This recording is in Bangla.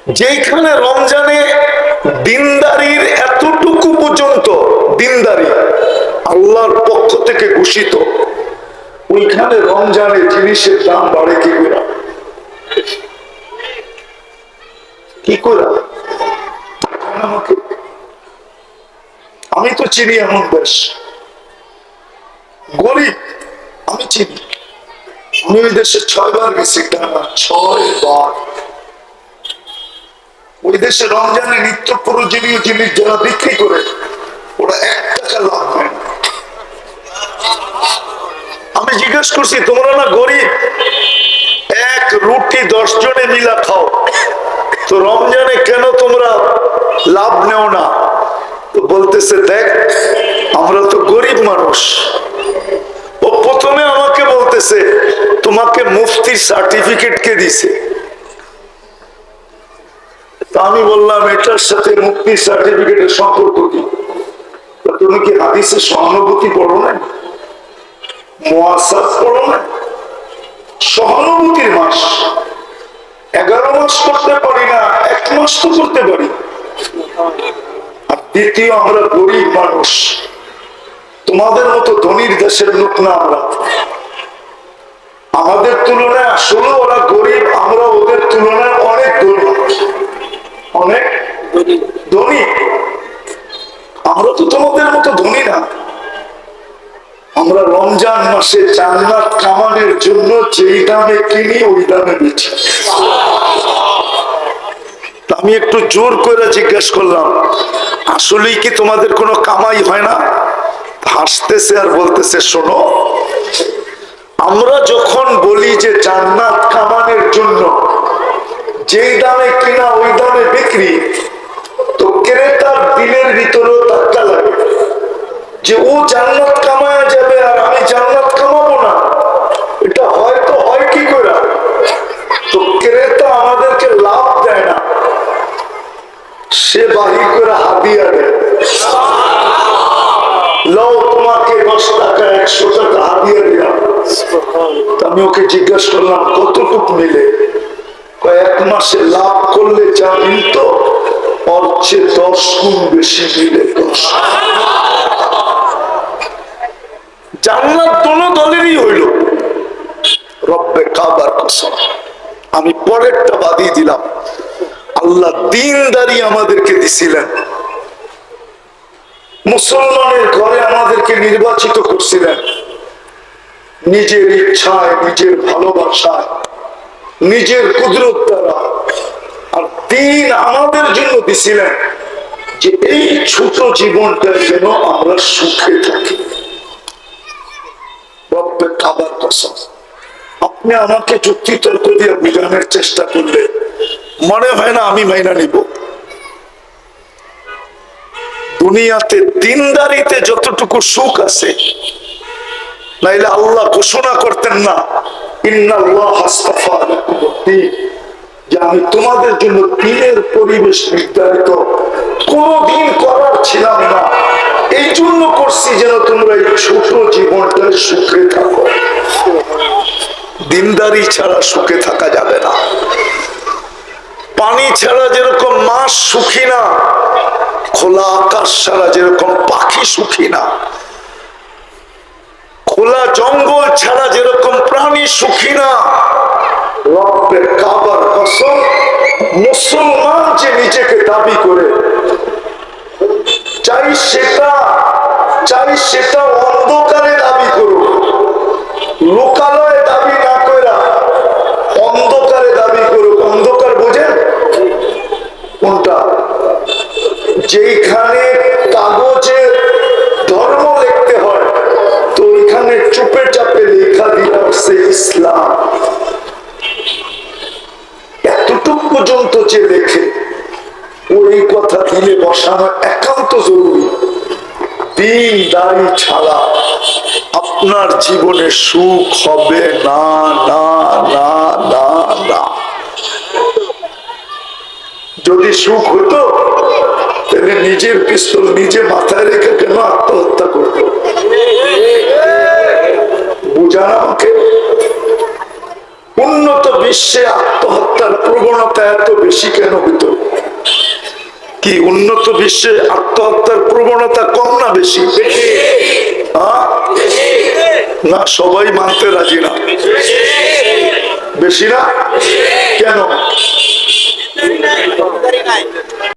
যেখানে রমজানে দিনদারির এতটুকু পর্যন্ত দিনদারি আল্লাহর পক্ষ থেকে ঘোষিত, ওইখানে রমজানে জিনিসের দাম বাড়ে কি করে? কি করে? আমাকে, আমি তো চিনি এমন দেশ, গরিব আমি চিনি, আমি ওই দেশে 6 বার গেছি, টানা 6 বার। ওই দেশে রমজানে নিত্য প্রয়োজনীয় জিনিস যারা বিক্রি করে ওরা 1 টাকা লাভ হয় না। আমি জিজ্ঞেস করছি, তোমরা না গরিব, 1 রুটি 10 জনে মিলা খাও, তো রমজানে কেন তোমরা লাভ নেও না? তো বলতেছে, দেখ আমরা তো গরিব মানুষ। ও প্রথমে আমাকে বলতেছে, তোমাকে মুফতির সার্টিফিকেট কে দিছে? আমি বললাম, এটার সাথে মুফতির সার্টিফিকেটের সম্পর্ক কি? তুমি কি হাদিসে সহানুভূতি পড়ো না? মুআসাস পড়ো না? সহানুভূতির মাস 11 মাস করতে পারি না, 1 মাস তো করতে পারি। আর দ্বিতীয়, আমরা গরিব মানুষ, তোমাদের মতো ধনীর দেশের লোক না আমরা। আমাদের তুলনায় আসলে ওরা গরিব, আমরা ওদের তুলনায় অনেক ধনী, অনেক ধনী। আমরা তো তোমাদের মতো ধনী না। আমরা রমজান মাসে জান্নাত কামানোর জন্য যেই দামে কিনি ওই দামে বেচি। আমি একটু জোর করে জিজ্ঞেস করলাম, আসলেই কি তোমাদের কোনো কামাই হয় না? হাসতেছে আর বলতেছে, শোনো, আমরা যখন বলি যে জান্নাত কামানোর জন্য যেই দামে কিনা ওই দামে বিক্রি, তো ক্রেতার দিলের ভিতরেও ধাক্কা লাগে যে ও জান্নাত কামায়া যাবে আর আমি জান্নাত কামাবো না। এটা হয়তো হয় কি করে? তো ক্রেতা আমাদেরকে লাভ দেয় না, সে বাহির করে হাদিয়া দেয়, লও তোমাকে 10 টাকা 100 টাকা হাদিয়া দিলাম। আমি ওকে জিজ্ঞাসা করলাম, কতটুক মিলে? 1 মাসে লাভ করলে যা মিলত ওর চেয়ে 10 গুণ বেশি মিলে। 10 জান্নাত দোনো দলেরই হইল, রব্বে কাবার কসম। আমি পরেরটা বাদিয়ে দিলাম, আল্লাহ দিনদারি আমাদেরকে দিছিলেন, মুসলমানের ঘরে আমাদেরকে নির্বাচিত করছিলেন, নিজের ইচ্ছায়, নিজের ভালোবাসায়, নিজের কুদরত দ্বারা। আর দিন আমাদের জন্য দিছিলেন যে এই ছোট জীবনটা যেন আমরা সুখে থাকি। রব্বে কাবার কসম, আপনি আমাকে যুক্তি তর্ক দিয়ে বোঝানোর চেষ্টা করলে মনে হয় না আমি মাইনা নিব। দুনিয়াতে দিনদারিতে যতটুকু সুখ আছে, নাইলে আল্লাহ ঘোষণা করতেন না, ইন্নাল্লাহ আস্তাফা লাকুমুদ্দীন, যে আমি তোমাদের জন্য দিনের পরিবেশ নির্ধারিত কোনদিন করার ছিলাম না, এই জন্য করছি যেন তোমরা এই ছোট জীবনটা সুখে থাকো। দিনদারি ছাড়া সুখে থাকা যাবে না। পানি ছাড়া যেরকম মাছ সুখী না, খোলা আকাশ ছাড়া যেরকম পাখি সুখী না, খোলা জঙ্গল ছাড়া যেরকম প্রাণী সুখী না, রব্বে কাবার কসম, মুসলমান যে নিজেকে দাবি করে, চাই সেটা অন্ধকারে দাবি করুক, লোকালয়ে দাবি না কইরা অন্ধকারে দাবি করুক। অন্ধকার বোঝেন কোনটা? যেখানে কাগজে ধর্ম লিখতে হয়, তো ওইখানে চুপে চাপে লেখা দিয়ে আসছে ইসলাম। এতটুকু পর্যন্ত যে লেখে, ওই কথা দিলে বসানো একান্ত জরুরি। দিনদারি ছাড়া আপনার জীবনে সুখ হবে না, না, না, না, না। যদি সুখ হতো তাহলে নিজের পিস্তল নিজে মাথায় রেখে কেন আত্মহত্যা করতো? বুঝান আমাকে। উন্নত বিশ্বে আত্মহত্যার প্রবণতা এত বেশি কেন হইতো? কি উন্নত বিশ্বে আত্মহত্যার প্রবণতা কম না বেশি? না, সবাই মানতে রাজি না। বেশি না কেন?